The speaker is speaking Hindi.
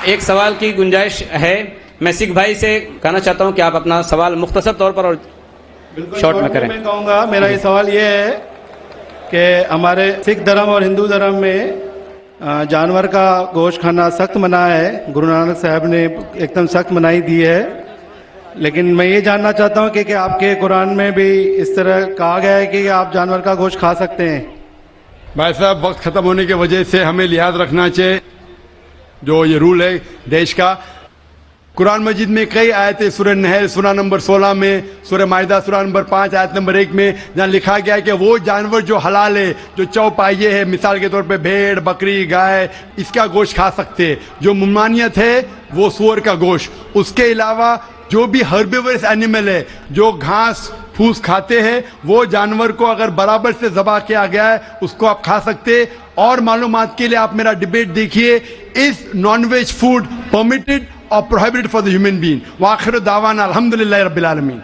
एक सवाल की गुंजाइश है। मैं सिख भाई से कहना चाहता हूं कि आप अपना सवाल मुख्तसर तौर पर और शॉर्ट में करें। मैं कहूँगा, मेरा ये सवाल ये है कि हमारे सिख धर्म और हिंदू धर्म में जानवर का गोश्त खाना सख्त मना है। गुरु नानक साहब ने एकदम सख्त मनाही दी है। लेकिन मैं ये जानना चाहता हूँ कि आपके कुरान में भी इस तरह कहा गया है कि आप जानवर का गोश्त खा सकते हैं? भाई साहब, वक्त ख़त्म होने की वजह से हमें लिहाज रखना चाहिए। जो ये रूल है देश का, कुरान मजीद में कई आयतें, सूरह नहल सूरह नंबर 16 में, सूरह माइदा सूरह नंबर 5 आयत नंबर 1 में, जहाँ लिखा गया है कि वो जानवर जो हलाल है, जो चौपाइये है, मिसाल के तौर पे भेड़, बकरी, गाय, इसका गोश्त खा सकते हैं। जो ममानियत है वो सूअर का गोश्त। उसके अलावा जो भी हर्बिवरस एनिमल है, जो घास फूस खाते हैं, वो जानवर को अगर बराबर से ज़बह किया गया है उसको आप खा सकते हैं। और मालूमात के लिए आप मेरा डिबेट देखिए, is non veg food permitted or prohibited for the human being. वाखिर दावाना अल्हम्दुलिल्लाहि रब्बिल आलमीन।